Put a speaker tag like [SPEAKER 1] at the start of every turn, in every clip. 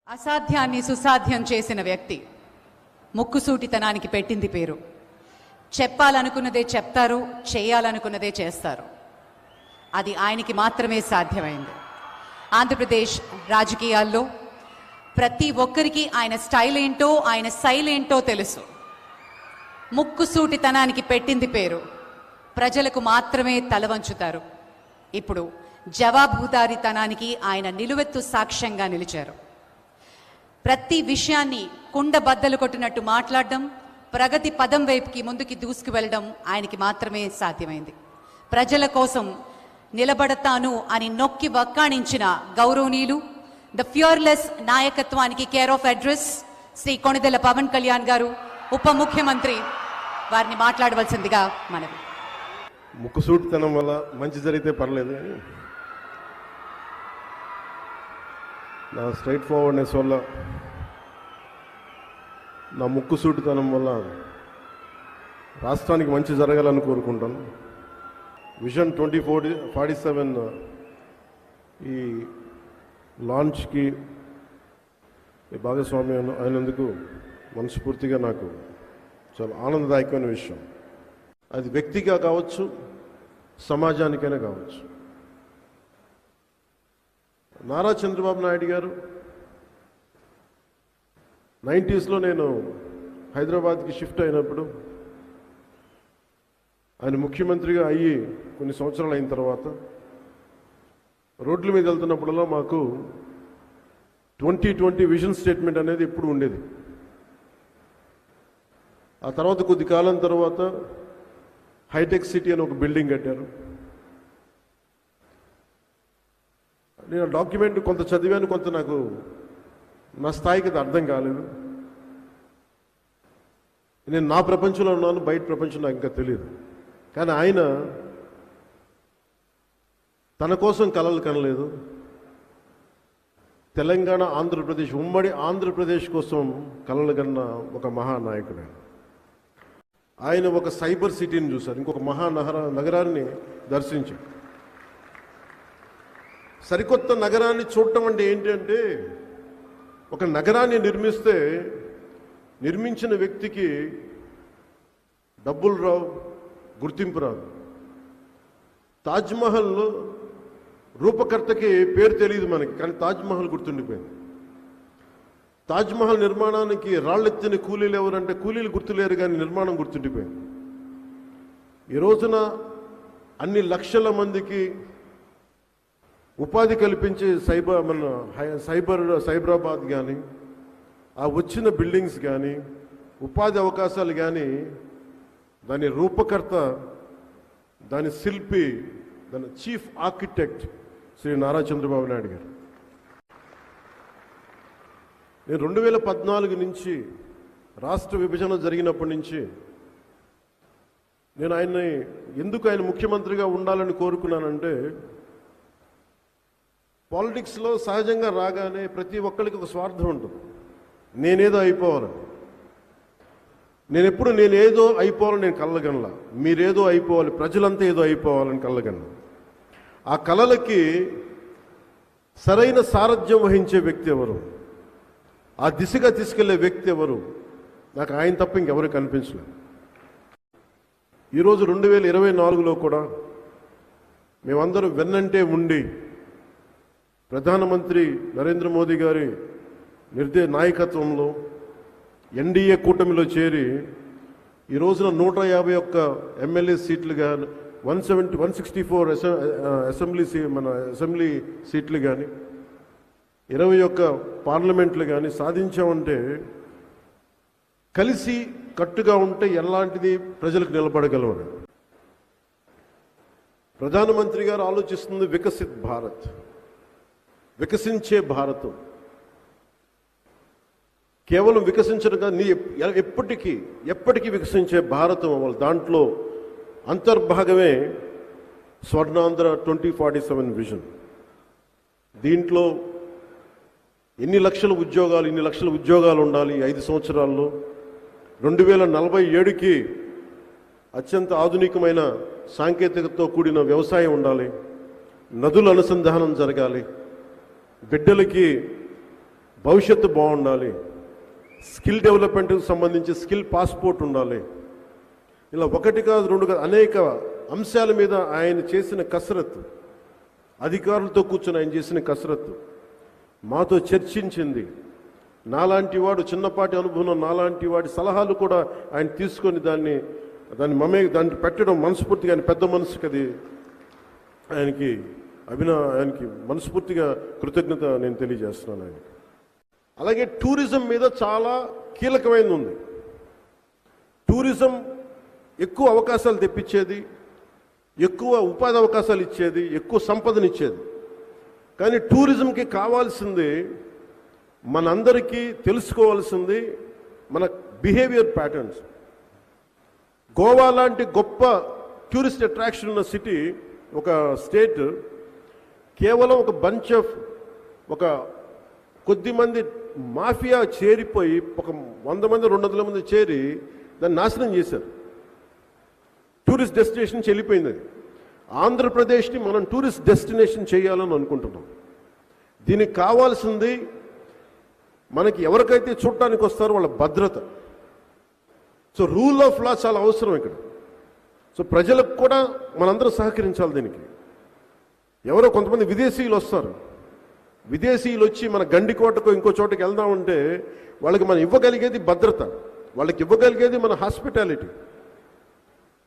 [SPEAKER 1] అసాధ్యాన్ని సుసాధ్యం చేసిన వ్యక్తి. ముక్కుసూటితనానికి పెట్టింది పేరు. చెప్పాలనుకున్నదే చెప్తారు, చేయాలనుకున్నదే చేస్తారు. అది ఆయనకి మాత్రమే సాధ్యమైంది. ఆంధ్రప్రదేశ్ రాజకీయాల్లో ప్రతి ఒక్కరికి ఆయన స్టైల్ ఏంటో, ఆయన శైలి ఏంటో తెలుసు. ముక్కుసూటితనానికి పెట్టింది పేరు. ప్రజలకు మాత్రమే తలవంచుతారు. ఇప్పుడు జవాబుదారీతనానికి ఆయన నిలువెత్తు సాక్ష్యంగా నిలిచారు. ప్రతి విషయాన్ని కుండ బద్దలు కొట్టినట్టు మాట్లాడడం, ప్రగతి పదం వైపుకి ముందుకి దూసుకు వెళ్ళడం ఆయనకి మాత్రమే సాధ్యమైంది. ప్రజల కోసం నిలబడతాను అని నొక్కి వక్కాణించిన గౌరవనీయులు, ద ఫ్యూర్లెస్ నాయకత్వానికి care of address Shri Konidela Pavan Kalyan garu, ఉప ముఖ్యమంత్రి, వారిని మాట్లాడవలసిందిగా మనవి.
[SPEAKER 2] ముక్కుసూటితనం వల్ల మంచి జరిగితే పర్లేదు కానీ నా స్ట్రైట్ ఫార్వర్డ్నెస్ వల్ల, నా ముక్కుసూటితనం వల్ల రాష్ట్రానికి మంచి జరగాలని కోరుకుంటాను. విజన్ 2047 ఈ లాంచ్కి భాగస్వామ్యం అయినందుకు మనస్ఫూర్తిగా నాకు చాలా ఆనందదాయకమైన విషయం. అది వ్యక్తిగా కావచ్చు, సమాజానికైనా కావచ్చు. నారా చంద్రబాబు నాయుడు గారు 90s నేను హైదరాబాద్కి షిఫ్ట్ అయినప్పుడు, ఆయన ముఖ్యమంత్రిగా అయ్యి కొన్ని సంవత్సరాలు అయిన తర్వాత రోడ్ల మీద వెళ్తున్నప్పుడల్లా మాకు 2020 విజన్ స్టేట్మెంట్ అనేది ఎప్పుడు ఉండేది. ఆ తర్వాత కొద్ది కాలం తర్వాత హైటెక్ సిటీ అని ఒక బిల్డింగ్ కట్టారు. నేను డాక్యుమెంట్ కొంత చదివాను, కొంత నాకు నా స్థాయికి అది అర్థం కాలేదు. నేను నా ప్రపంచంలో ఉన్నాను, బయట ప్రపంచం నాకు ఇంకా తెలియదు. కానీ ఆయన తన కోసం కలలు కనలేదు. తెలంగాణ, ఆంధ్రప్రదేశ్, ఉమ్మడి ఆంధ్రప్రదేశ్ కోసం కలలు కన్న ఒక మహానాయకుడు. ఆయన ఒక సైబర్ సిటీని చూశారు, ఇంకొక నగరాన్ని దర్శించారు. సరికొత్త నగరాన్ని చూడటం అంటే ఏంటంటే, ఒక నగరాన్ని నిర్మించిన వ్యక్తికి డబ్బులు రావు, గుర్తింపు రాదు. తాజ్మహల్లో రూపకర్తకి పేరు తెలియదు మనకి, కానీ తాజ్మహల్ గుర్తుండిపోయింది. తాజ్మహల్ నిర్మాణానికి రాళ్ళెత్తిన కూలీలు ఎవరంటే కూలీలు గుర్తులేరు, కానీ నిర్మాణం గుర్తుండిపోయింది. ఈ రోజున అన్ని లక్షల మందికి ఉపాధి కల్పించే సైబరాబాద్ కానీ, ఆ వచ్చిన బిల్డింగ్స్ కానీ, ఉపాధి అవకాశాలు కానీ, దాని రూపకర్త, దాని శిల్పి, దాని చీఫ్ ఆర్కిటెక్ట్ శ్రీ నారా చంద్రబాబు నాయుడు గారు. నేను 2014 నుంచి రాష్ట్ర విభజన జరిగినప్పటి నుంచి నేను ఎందుకు ఆయన ముఖ్యమంత్రిగా ఉండాలని కోరుకున్నానంటే, పాలిటిక్స్లో సహజంగా రాగానే ప్రతి ఒక్కరికి ఒక స్వార్థం ఉంటుంది. నేనేదో అయిపోవాలని. నేనేదో అయిపోవాలని నేను కలగనలా. మీరేదో అయిపోవాలి, ప్రజలంతా ఏదో అయిపోవాలని కలగలను. ఆ కలలకి సరైన సారథ్యం వహించే వ్యక్తి ఎవరు, ఆ దిశగా తీసుకెళ్లే వ్యక్తి ఎవరు, నాకు ఆయన తప్ప ఇంకెవరు కనిపించలేదు. ఈరోజు 2024లో కూడా మేమందరం వెన్నంటే ఉండి ప్రధానమంత్రి నరేంద్ర మోదీ గారి నాయకత్వంలో ఎన్డీఏ కూటమిలో చేరి ఈ రోజున 151 ఎమ్మెల్యే సీట్లు కానీ, 164 అసెంబ్లీ సీట్లు కానీ, 21 పార్లమెంట్లు కానీ సాధించామంటే, కలిసి కట్టుగా ఉంటే ఎలాంటిది ప్రజలకు నిలబడగలవని. ప్రధానమంత్రి గారు ఆలోచిస్తుంది వికసిత్ భారత్, వికసించే భారతం. కేవలం వికసించడం కాదు, ఎప్పటికీ వికసించే భారతం అవ్వాలి. దాంట్లో అంతర్భాగమే స్వర్ణాంధ్ర 2047 విజన్. దీంట్లో ఇన్ని లక్షల ఉద్యోగాలు ఉండాలి 5 సంవత్సరాల్లో. 2047కి అత్యంత ఆధునికమైన సాంకేతికతతో కూడిన వ్యవసాయం ఉండాలి, నదుల అనుసంధానం జరగాలి, బిడ్డలకి భవిష్యత్తు బాగుండాలి, స్కిల్ డెవలప్మెంట్కి సంబంధించి స్కిల్ పాస్పోర్ట్ ఉండాలి. ఇలా ఒకటి కాదు రెండు కాదు అనేక అంశాల మీద ఆయన చేసిన కసరత్తు, అధికారులతో కూర్చొని ఆయన చేసిన కసరత్తు మాతో చర్చించింది. నాలాంటి వాడు చిన్నపాటి అనుభవం, నాలాంటి వాడి సలహాలు కూడా ఆయన తీసుకొని దాన్ని దాన్ని పెట్టడం మనస్ఫూర్తిగా ఆయన పెద్ద మనసుకి అది ఆయనకి ఆయనకి మనస్ఫూర్తిగా కృతజ్ఞత నేను తెలియజేస్తున్నాను ఆయనకి. అలాగే టూరిజం మీద చాలా కీలకమైనది ఉంది. టూరిజం ఎక్కువ అవకాశాలు తెప్పించేది, ఎక్కువ ఉపాధి అవకాశాలు ఇచ్చేది, ఎక్కువ సంపదనిచ్చేది. కానీ టూరిజంకి కావాల్సింది, మనందరికీ తెలుసుకోవాల్సింది మన బిహేవియర్ ప్యాటర్న్స్. గోవా లాంటి గొప్ప టూరిస్ట్ అట్రాక్షన్ ఉన్న సిటీ, ఒక స్టేట్ కేవలం ఒక బంచ్ ఆఫ్ ఒక కొద్దిమంది మాఫియా చేరిపోయి ఒక 100 మంది 200 మంది చేరి దాన్ని నాశనం చేశారు. టూరిస్ట్ డెస్టినేషన్ వెళ్ళిపోయింది. అది ఆంధ్రప్రదేశ్ని మనం టూరిస్ట్ డెస్టినేషన్ చేయాలని అనుకుంటున్నాం. దీనికి కావాల్సింది మనకి ఎవరికైతే చూడటానికి వస్తారో వాళ్ళ భద్రత. సో రూల్ ఆఫ్ లా చాలా అవసరం ఇక్కడ. సో ప్రజలకు కూడా మనందరం సహకరించాలి దీనికి. ఎవరో కొంతమంది విదేశీయులు వస్తారు, విదేశీయులు వచ్చి మన గండికోటకు ఇంకో చోటకి వెళ్దామంటే వాళ్ళకి మనం ఇవ్వగలిగేది భద్రత, వాళ్ళకి ఇవ్వగలిగేది మన హాస్పిటాలిటీ.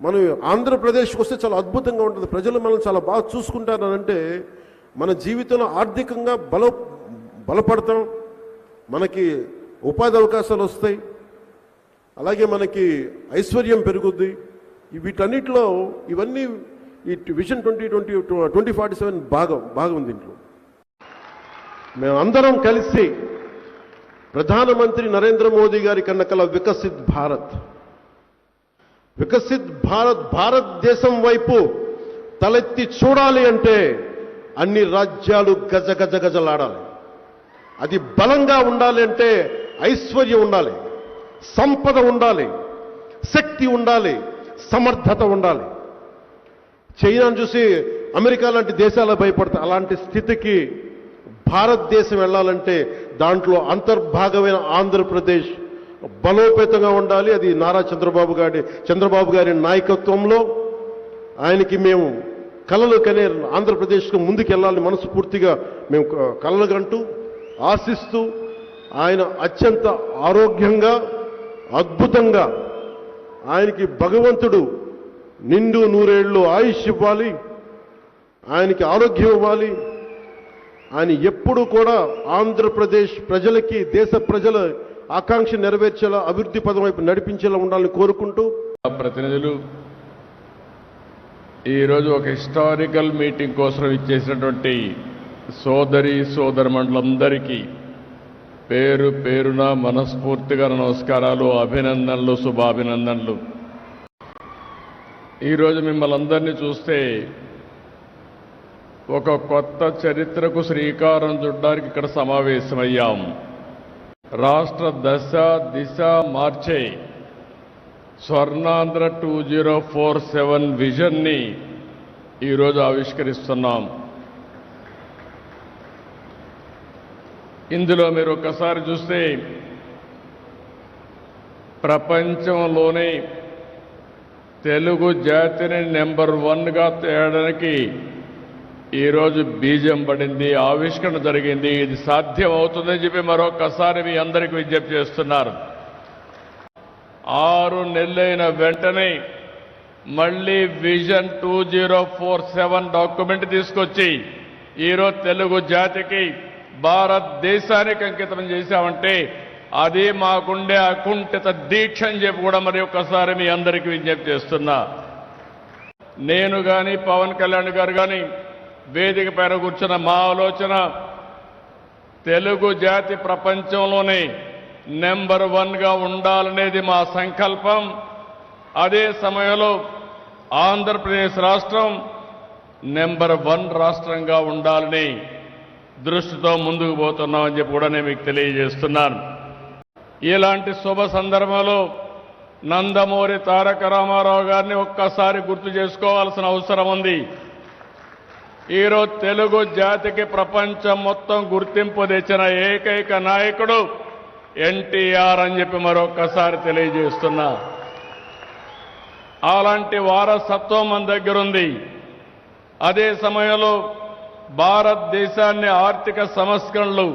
[SPEAKER 2] మనం ఆంధ్రప్రదేశ్కి వస్తే చాలా అద్భుతంగా ఉంటుంది. ప్రజలు మనం చాలా బాగా చూసుకుంటారనంటే మన జీవితంలో ఆర్థికంగా బలపడతాం, మనకి ఉపాధి అవకాశాలు వస్తాయి, అలాగే మనకి ఐశ్వర్యం పెరుగుద్ది. వీటన్నిటిలో ఇవన్నీ ఈ విజన్ 2047 బాగా ఉంది. దీంట్లో మేమందరం కలిసి ప్రధానమంత్రి నరేంద్ర మోదీ గారి కన్నకల వికసిత్ భారత్, భారతదేశం వైపు తలెత్తి చూడాలి అంటే అన్ని రాజ్యాలు గజగజలాడాలి. అది బలంగా ఉండాలి అంటే ఐశ్వర్యం ఉండాలి, సంపద ఉండాలి, శక్తి ఉండాలి, సమర్థత ఉండాలి. చైనాను చూసి అమెరికా లాంటి దేశాలు భయపడతాయి. అలాంటి స్థితికి భారతదేశం వెళ్ళాలంటే దాంట్లో అంతర్భాగమైన ఆంధ్రప్రదేశ్ బలోపేతంగా ఉండాలి. అది నారా చంద్రబాబు గారి నాయకత్వంలో ఆయనకి మేము కలలు కనే ఆంధ్రప్రదేశ్కు ముందుకెళ్ళాలని మనస్ఫూర్తిగా మేము కలలు కంటూ ఆశిస్తూ, ఆయన అత్యంత ఆరోగ్యంగా అద్భుతంగా ఆయనకి భగవంతుడు నిండు 100 ఏళ్ళు ఆయుష్ ఇవ్వాలి, ఆయనకి ఆరోగ్యం ఇవ్వాలి. ఆయన ఎప్పుడు కూడా ఆంధ్రప్రదేశ్ ప్రజలకి, దేశ ప్రజల ఆకాంక్ష నెరవేర్చేలా, అభివృద్ధి పదం వైపు నడిపించేలా ఉండాలని కోరుకుంటూ,
[SPEAKER 3] ప్రతినిధులు ఈరోజు ఒక హిస్టారికల్ మీటింగ్ కోసం ఇచ్చేసినటువంటి సోదరమండలందరికీ పేరు పేరున మనస్ఫూర్తిగా నమస్కారాలు, అభినందనలు, శుభాభినందనలు. ఈరోజు మిమ్మల్ని అందరినీ చూస్తే ఒక కొత్త చరిత్రకు శ్రీకారం చుట్టడానికి ఇక్కడ సమావేశమయ్యాం. రాష్ట్ర దిశ మార్చే స్వర్ణాంధ్ర 2047 విజన్ని ఈరోజు ఆవిష్కరిస్తున్నాం. ఇందులో మీరు ఒక్కసారి చూస్తే ప్రపంచంలోనే తెలుగు జాతిని నెంబర్ 1గా తేయడానికి ఈరోజు బీజం పడింది, ఆవిష్కరణ జరిగింది. ఇది సాధ్యం అవుతుందని చెప్పి మరొకసారి మీ అందరికీ విజ్ఞప్తి చేస్తున్నారు. 6 నెలలైన వెంటనే మళ్ళీ విజన్ 2047 డాక్యుమెంట్ తీసుకొచ్చి ఈరోజు తెలుగు జాతికి, భారతదేశానికి అంకితం చేశామంటే అది మాకుండే అకుంఠిత దీక్ష అని చెప్పి కూడా మరి ఒక్కసారి మీ అందరికీ విజ్ఞప్తి చేస్తున్నా. నేను కానీ పవన్ కళ్యాణ్ గారు కానీ వేదిక పైన కూర్చున్న మా ఆలోచన తెలుగు జాతి ప్రపంచంలోనే నెంబర్ 1గా ఉండాలనేది మా సంకల్పం. అదే సమయంలో ఆంధ్రప్రదేశ్ రాష్ట్రం నెంబర్ 1 రాష్ట్రంగా ఉండాలని దృష్టితో ముందుకు పోతున్నామని చెప్పి కూడా నేను మీకు తెలియజేస్తున్నాను. ఇలాంటి శుభ సందర్భంలో నందమూరి తారక రామారావు గారిని ఒక్కసారి గుర్తు చేసుకోవాల్సిన అవసరం ఉంది. ఈరోజు తెలుగు జాతికి ప్రపంచం మొత్తం గుర్తింపు తెచ్చిన ఏకైక నాయకుడు ఎన్టీఆర్ అని చెప్పి మరొక్కసారి తెలియజేస్తున్నా. అలాంటి వారసత్వం మన దగ్గర ఉంది. అదే సమయంలో భారతదేశాన్ని ఆర్థిక సంస్కరణలు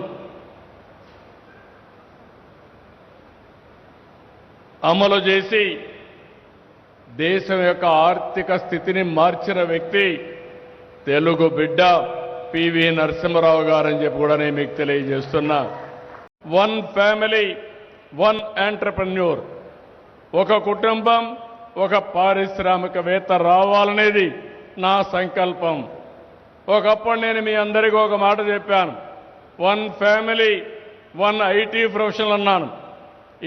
[SPEAKER 3] అమలు చేసి దేశం యొక్క ఆర్థిక స్థితిని మార్చిన వ్యక్తి తెలుగు బిడ్డ పివి నరసింహారావు గారని చెప్పి కూడా నేను మీకు తెలియజేస్తున్నా. వన్ ఫ్యామిలీ వన్ ఎంటర్‌ప్రెన్యూర్, ఒక కుటుంబం ఒక పారిశ్రామికవేత్త రావాలనేది నా సంకల్పం. ఒకప్పుడు నేను మీ అందరికీ ఒక మాట చెప్పాను, one family one IT professional అన్నాను.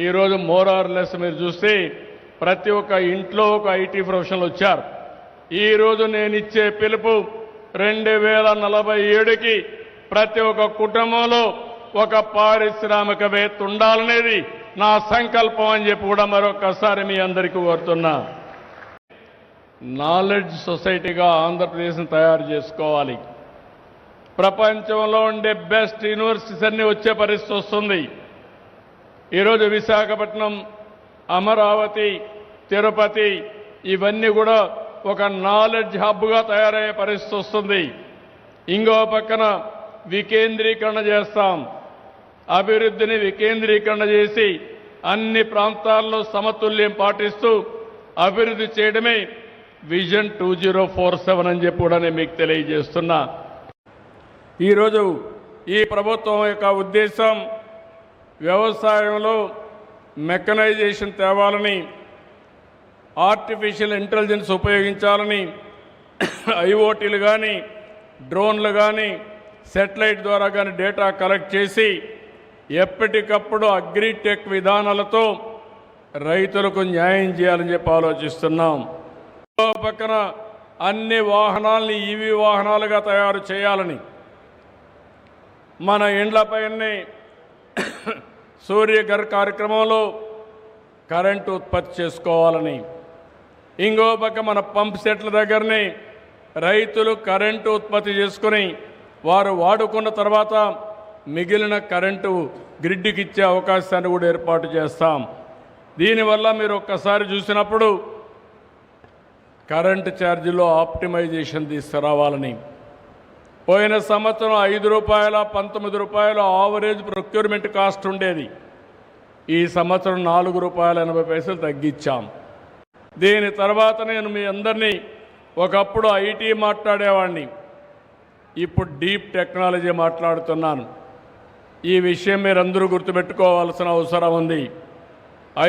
[SPEAKER 3] ఈరోజు మోర్ ఆర్ లెస్ మీరు చూస్తే ప్రతి ఒక్క ఇంట్లో ఒక ఐటీ ప్రొఫెషనల్ వచ్చారు. ఈరోజు నేను ఇచ్చే పిలుపు 2047కి ప్రతి ఒక్క కుటుంబంలో ఒక పారిశ్రామికవేత్త ఉండాలనేది నా సంకల్పం అని చెప్పి కూడా మరొకసారి మీ అందరికీ కోరుతున్నా. నాలెడ్జ్ సొసైటీగా ఆంధ్రప్రదేశ్ని తయారు చేసుకోవాలి. ప్రపంచంలో ఉండే బెస్ట్ యూనివర్సిటీస్ అన్ని వచ్చే పరిస్థితి వస్తుంది. ఈరోజు విశాఖపట్నం, అమరావతి, తిరుపతి ఇవన్నీ కూడా ఒక నాలెడ్జ్ హబ్గా తయారయ్యే పరిస్థితి వస్తుంది. ఇంకో పక్కన వికేంద్రీకరణ చేస్తాం. అభివృద్ధిని వికేంద్రీకరణ చేసి అన్ని ప్రాంతాల్లో సమతుల్యం పాటిస్తూ అభివృద్ధి చేయడమే విజన్ 2047 అని చెప్పి కూడా నేను మీకు తెలియజేస్తున్నా. ఈరోజు ఈ ప్రభుత్వం యొక్క ఉద్దేశం వ్యవసాయంలో మెకనైజేషన్ తేవాలని, ఆర్టిఫిషియల్ ఇంటెలిజెన్స్ ఉపయోగించాలని, ఐఓటీలు కానీ డ్రోన్లు కానీ శాటిలైట్ ద్వారా కానీ డేటా కలెక్ట్ చేసి ఎప్పటికప్పుడు అగ్రిటెక్ విధానాలతో రైతులకు న్యాయం చేయాలని చెప్పి ఆలోచిస్తున్నాం. పక్కన అన్ని వాహనాలని ఈవీ వాహనాలుగా తయారు చేయాలని, మన ఇండ్లపైనే సూర్యఘర్ కార్యక్రమంలో కరెంటు ఉత్పత్తి చేసుకోవాలని, ఇంకో పక్క మన పంప్ సెట్ల దగ్గరనే రైతులు కరెంటు ఉత్పత్తి చేసుకుని వారు వాడుకున్న తర్వాత మిగిలిన కరెంటు గ్రిడ్కి ఇచ్చే అవకాశాన్ని కూడా ఏర్పాటు చేస్తాం. దీనివల్ల మీరు ఒక్కసారి చూసినప్పుడు కరెంటు ఛార్జీలో ఆప్టిమైజేషన్ తీసుకురావాలని, పోయిన సంవత్సరం ₹5 ₹19 ఆవరేజ్ ప్రొక్యూర్మెంట్ కాస్ట్ ఉండేది. ఈ సంవత్సరం ₹4.80 తగ్గించాం. దీని తర్వాత నేను మీ అందరినీ ఒకప్పుడు ఐటీ మాట్లాడేవాడిని, ఇప్పుడు డీప్ టెక్నాలజీ మాట్లాడుతున్నాను. ఈ విషయం మీరందరూ గుర్తుపెట్టుకోవాల్సిన అవసరం ఉంది.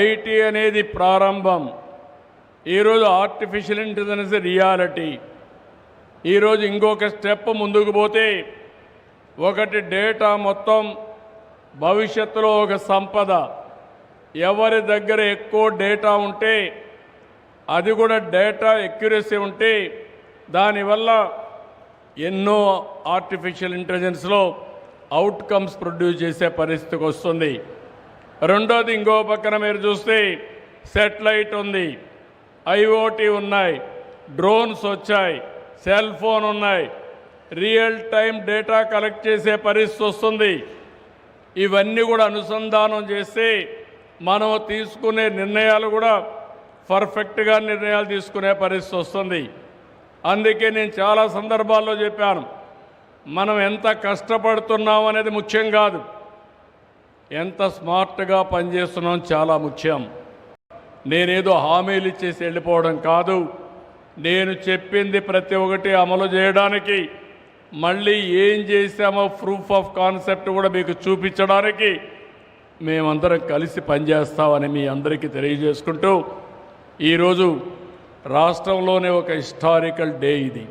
[SPEAKER 3] ఐటీ అనేది ప్రారంభం. ఈరోజు ఆర్టిఫిషియల్ ఇంటెలిజెన్స్ రియాలిటీ. ఈరోజు ఇంకొక స్టెప్ ముందుకు పోతే ఒకటి డేటా మొత్తం భవిష్యత్తులో ఒక సంపద. ఎవరి దగ్గర ఎక్కువ డేటా ఉంటే, అది కూడా డేటా ఎక్యురసీ ఉంటే దానివల్ల ఎన్నో ఆర్టిఫిషియల్ ఇంటెలిజెన్స్లో అవుట్కమ్స్ ప్రొడ్యూస్ చేసే పరిస్థితికి వస్తుంది. రెండోది ఇంకో పక్కన మీరు చూస్తే శాటిలైట్ ఉంది, ఐఓటీ ఉన్నాయి, డ్రోన్స్ వచ్చాయి, సెల్ ఫోన్ ఉన్నాయి, రియల్ టైం డేటా కలెక్ట్ చేసే పరిస్థితి వస్తుంది. ఇవన్నీ కూడా అనుసంధానం చేస్తే మనం తీసుకునే నిర్ణయాలు కూడా పర్ఫెక్ట్గా నిర్ణయాలు తీసుకునే పరిస్థితి వస్తుంది. అందుకే నేను చాలా సందర్భాల్లో చెప్పాను, మనం ఎంత కష్టపడుతున్నాం అనేది ముఖ్యం కాదు, ఎంత స్మార్ట్గా పనిచేస్తున్నాం చాలా ముఖ్యం. నేనేదో హామీలు ఇచ్చేసి వెళ్ళిపోవడం కాదు, నేను చెప్పింది ప్రతి ఒక్కటి అమలు చేయడానికి, మళ్ళీ ఏం చేశామో ప్రూఫ్ ఆఫ్ కాన్సెప్ట్ కూడా మీకు చూపించడానికి మేమందరం కలిసి పనిచేస్తామని మీ అందరికీ తెలియజేసుకుంటూ, ఈరోజు రాష్ట్రంలోనే ఒక హిస్టారికల్ డే. ఇది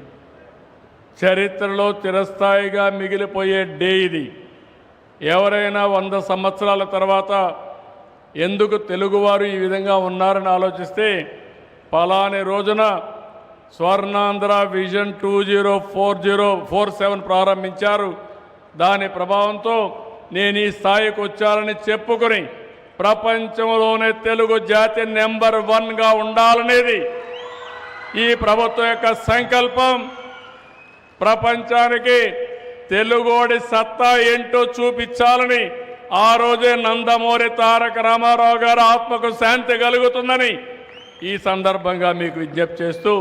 [SPEAKER 3] చరిత్రలో చిరస్థాయిగా మిగిలిపోయే డే. ఇది ఎవరైనా 100 సంవత్సరాల తర్వాత ఎందుకు తెలుగువారు ఈ విధంగా ఉన్నారని ఆలోచిస్తే, పలాని రోజున స్వర్ణాంధ్ర విజన్ 2047 ప్రారంభించారు. దాని ప్రభావంతో నేను ఈ స్థాయికి వచ్చారని చెప్పుకొని ప్రపంచంలోనే తెలుగు జాతి నెంబర్ 1గా ఉండాలనేది ఈ ప్రభుత్వం యొక్క సంకల్పం. ప్రపంచానికి తెలుగోడి సత్తా ఏంటో చూపించాలని ఆ రోజే నందమూరి తారక రామారావు గారు ఆత్మకు శాంతి కలుగుతుందని ఈ సందర్భంగా మీకు విజ్ఞప్తి చేస్తూ